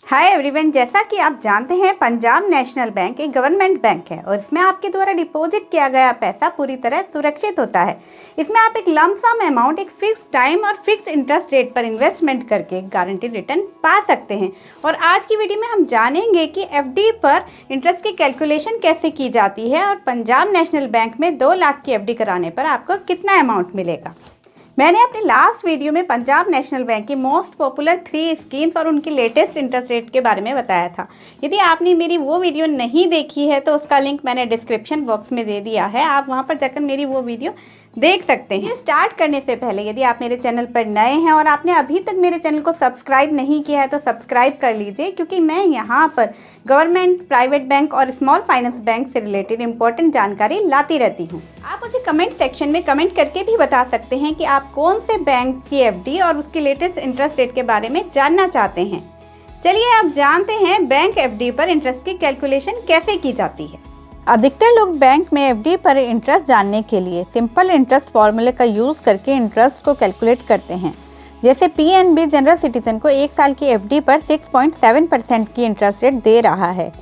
Hi everyone, जैसा कि आप जानते हैं पंजाब नेशनल बैंक एक गवर्नमेंट बैंक है और इसमें आपके द्वारा डिपॉजिट किया गया पैसा पूरी तरह सुरक्षित होता है। इसमें आप एक लंप सम अमाउंट एक फिक्स टाइम और फिक्स इंटरेस्ट रेट पर इन्वेस्टमेंट करके गारंटीड रिटर्न पा सकते हैं। और आज की वीडियो में हम जानेंगे कि एफडी पर इंटरेस्ट की कैलकुलेशन कैसे की जाती है और पंजाब नेशनल बैंक में 2 लाख की एफडी कराने पर आपको कितना अमाउंट मिलेगा। मैंने अपने लास्ट वीडियो में पंजाब नेशनल बैंक की मोस्ट पॉपुलर 3 स्कीम्स और उनकी लेटेस्ट इंटरेस्ट रेट के बारे में बताया था। यदि आपने मेरी वो वीडियो नहीं देखी है तो उसका लिंक मैंने डिस्क्रिप्शन बॉक्स में दे दिया है, आप वहाँ पर जाकर मेरी वो वीडियो देख सकते हैं। स्टार्ट करने से पहले यदि आप मेरे चैनल पर नए हैं और आपने अभी तक मेरे चैनल को सब्सक्राइब नहीं किया है तो सब्सक्राइब कर लीजिए, क्योंकि मैं यहाँ पर गवर्नमेंट, प्राइवेट बैंक और स्मॉल फाइनेंस बैंक से रिलेटेड इंपॉर्टेंट जानकारी लाती रहती हूँ। आप मुझे कमेंट सेक्शन में कमेंट करके भी बता सकते हैं कि आप कौन से बैंक की एफडी और उसकी लेटेस्ट इंटरेस्ट रेट के बारे में जानना चाहते हैं। चलिए आप जानते हैं बैंक एफडी पर इंटरेस्ट की कैलकुलेशन कैसे की जाती है। अधिकतर लोग बैंक में एफडी पर इंटरेस्ट जानने के लिए सिंपल इंटरेस्ट फॉर्मूले का यूज़ करके इंटरेस्ट को कैलकुलेट करते हैं। जैसे पीएनबी जनरल सिटीजन को 1 साल की एफडी पर 6.7% की इंटरेस्ट रेट दे रहा है,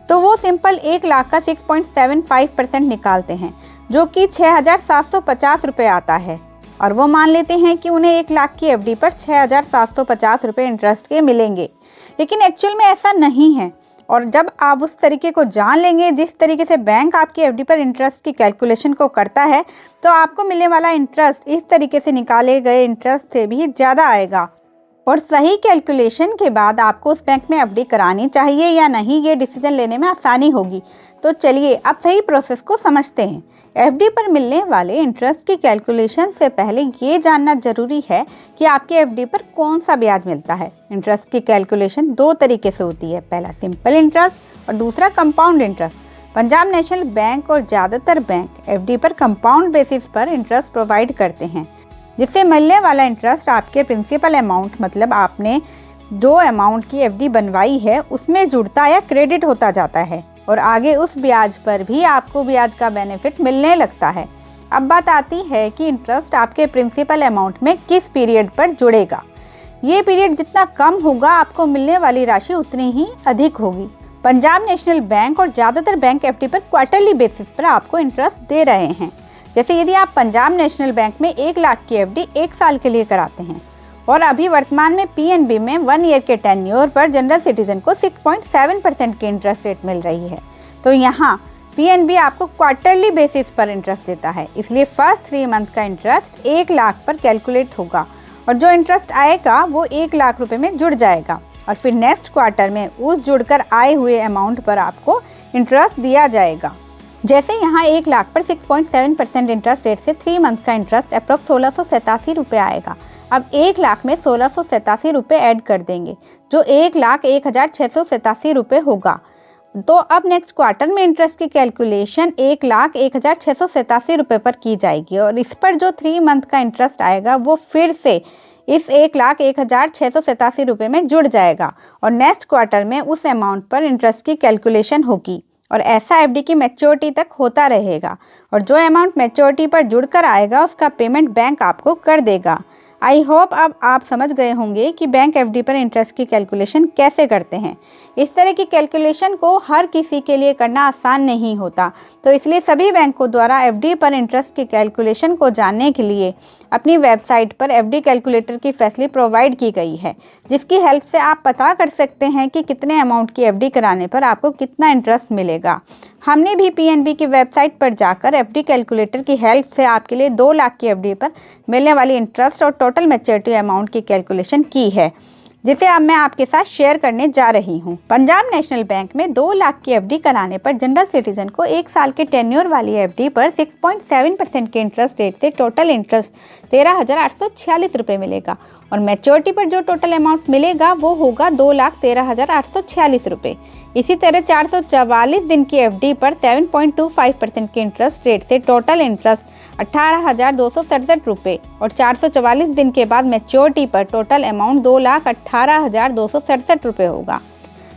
तो वो सिंपल 1 लाख का 6.75% निकालते हैं, जो कि 6,750 रुपये आता है। और वो मान लेते हैं कि उन्हें 1 लाख की एफडी पर 6,750 रुपये इंटरेस्ट के मिलेंगे, लेकिन एक्चुअल में ऐसा नहीं है। और जब आप उस तरीके को जान लेंगे जिस तरीके से बैंक आपकी एफडी पर इंटरेस्ट की कैलकुलेशन को करता है, तो आपको मिलने वाला इंटरेस्ट इस तरीके से निकाले गए इंटरेस्ट से भी ज़्यादा आएगा। और सही कैलकुलेशन के बाद आपको उस बैंक में एफडी करानी चाहिए या नहीं, ये डिसीजन लेने में आसानी होगी। तो चलिए अब सही प्रोसेस को समझते हैं। एफडी पर मिलने वाले इंटरेस्ट की कैलकुलेशन से पहले ये जानना जरूरी है कि आपके एफडी पर कौन सा ब्याज मिलता है। इंटरेस्ट की कैलकुलेशन 2 तरीके से होती है, पहला सिंपल इंटरेस्ट और दूसरा compound interest. Punjab national bank और ज़्यादातर बैंक एफडी पर कंपाउंड बेसिस पर इंटरेस्ट प्रोवाइड करते हैं, जिससे मिलने वाला इंटरेस्ट आपके प्रिंसिपल अमाउंट, मतलब आपने जो अमाउंट की एफडी बनवाई है उसमें जुड़ता या क्रेडिट होता जाता है और आगे उस ब्याज पर भी आपको ब्याज का बेनिफिट मिलने लगता है। अब बात आती है कि इंटरेस्ट आपके प्रिंसिपल अमाउंट में किस पीरियड पर जुड़ेगा। ये पीरियड जितना कम होगा आपको मिलने वाली राशि उतनी ही अधिक होगी। पंजाब नेशनल बैंक और ज़्यादातर बैंक एफडी पर क्वार्टरली बेसिस पर आपको इंटरेस्ट दे रहे हैं। जैसे यदि आप पंजाब नेशनल बैंक में 1 लाख की एफडी 1 साल के लिए कराते हैं और अभी वर्तमान में पीएनबी में 1 ईयर के टेन्योर पर जनरल सिटीजन को 6.7% की इंटरेस्ट रेट मिल रही है, तो यहाँ पीएनबी आपको क्वार्टरली बेसिस पर इंटरेस्ट देता है। इसलिए फर्स्ट 3 मंथ का इंटरेस्ट 1 लाख पर कैलकुलेट होगा और जो इंटरेस्ट आएगा वो 1 लाख रुपए में जुड़ जाएगा और फिर नेक्स्ट क्वार्टर में उस जुड़कर आए हुए अमाउंट पर आपको इंटरेस्ट दिया जाएगा। जैसे यहाँ 1 लाख पर 6.7% इंटरेस्ट रेट से 3 मंथ का इंटरेस्ट अप्रॉक्स 1687 रुपये आएगा। अब 1 लाख में 1687 रुपये ऐड कर देंगे, जो 1,01,687 रुपये होगा। तो अब नेक्स्ट क्वार्टर में इंटरेस्ट की कैलकुलेशन 1,01,687 रुपये पर की जाएगी और इस पर जो 3 मंथ का इंटरेस्ट आएगा वो फिर से इस 1,01,687 रुपये में जुड़ जाएगा और नेक्स्ट क्वार्टर में उस अमाउंट पर इंटरेस्ट की कैलकुलेशन होगी और ऐसा एफडी की मैच्योरिटी तक होता रहेगा और जो अमाउंट मैच्योरिटी पर जुड़कर आएगा उसका पेमेंट बैंक आपको कर देगा। आई होप अब आप समझ गए होंगे कि बैंक एफडी पर इंटरेस्ट की कैलकुलेशन कैसे करते हैं। इस तरह की कैलकुलेशन को हर किसी के लिए करना आसान नहीं होता, तो इसलिए सभी बैंकों द्वारा एफडी पर इंटरेस्ट की कैलकुलेशन को जानने के लिए अपनी वेबसाइट पर एफडी कैलकुलेटर की फैसिलिटी प्रोवाइड की गई है, जिसकी हेल्प से आप पता कर सकते हैं कि कितने अमाउंट की एफडी कराने पर आपको कितना इंटरेस्ट मिलेगा। हमने भी पीएनबी की वेबसाइट पर जाकर एफडी कैलकुलेटर की हेल्प से आपके लिए 2 लाख की एफडी पर मिलने वाली इंटरेस्ट और टोटल मैच्योरिटी अमाउंट की कैलकुलेशन की है, जिसे अब मैं आपके साथ शेयर करने जा रही हूँ। पंजाब नेशनल बैंक में 2 लाख की एफडी कराने पर जनरल सिटीजन को 1 साल के टेन्योर वाली एफडी पर 6.7% के इंटरेस्ट रेट से टोटल इंटरेस्ट 13,846 रुपये मिलेगा और मैच्योरिटी पर जो टोटल अमाउंट मिलेगा वो होगा 2,13,846 रुपये। इसी तरह 444 दिन की एफडी पर 7.25% के इंटरेस्ट रेट से टोटल इंटरेस्ट 18,267 रुपये और 444 दिन के बाद मैच्योरिटी पर टोटल अमाउंट 2,18,267 रुपये होगा।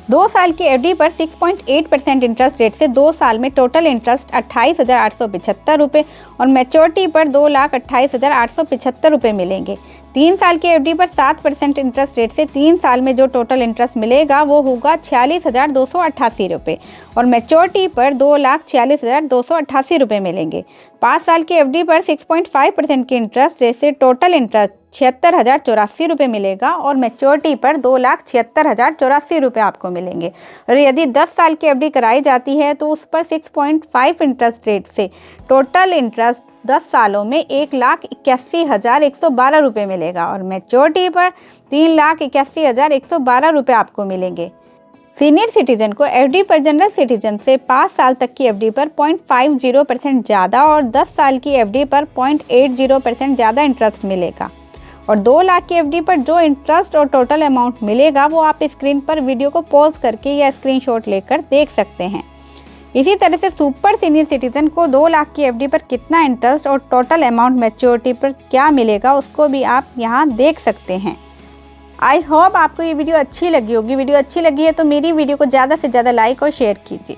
2 साल की एफडी पर 6.8% इंटरेस्ट रेट से 2 साल में टोटल इंटरेस्ट 28,875 रुपये और मैच्योरिटी पर 2,28,875 रुपये मिलेंगे। 3 साल की एफडी पर 7% इंटरेस्ट रेट से 3 साल में जो टोटल इंटरेस्ट मिलेगा वो होगा 46,288 रुपये और मैच्योरिटी पर 2,46,288 रुपये मिलेंगे। 5 साल की एफडी पर 6.5% की इंटरेस्ट रेट से टोटल इंटरेस्ट 76,084 रुपये मिलेगा और मैच्योरिटी पर 2,76,084 रुपये आपको मिलेंगे। और यदि 10 साल की एफडी कराई जाती है तो उस पर 6.5 इंटरेस्ट रेट से टोटल इंटरेस्ट 10 सालों में 1,81,112 रुपये मिलेगा और मैच्योरिटी पर 3,81,112 रुपये आपको मिलेंगे। सीनियर सिटीजन को एफडी पर जनरल सिटीजन से 5 साल तक की एफडी पर 0.50% ज़्यादा और 10 साल की एफडी पर 0.80% ज़्यादा इंटरेस्ट मिलेगा। और 2 लाख की एफडी पर जो इंटरेस्ट और टोटल अमाउंट मिलेगा वो आप स्क्रीन पर वीडियो को पॉज करके या स्क्रीनशॉट लेकर देख सकते हैं। इसी तरह से सुपर सीनियर सिटीजन को 2 लाख की एफडी पर कितना इंटरेस्ट और टोटल अमाउंट मैच्योरिटी पर क्या मिलेगा उसको भी आप यहाँ देख सकते हैं। आई होप आपको ये वीडियो अच्छी लगी होगी। वीडियो अच्छी लगी है तो मेरी वीडियो को ज़्यादा से ज़्यादा लाइक और शेयर कीजिए।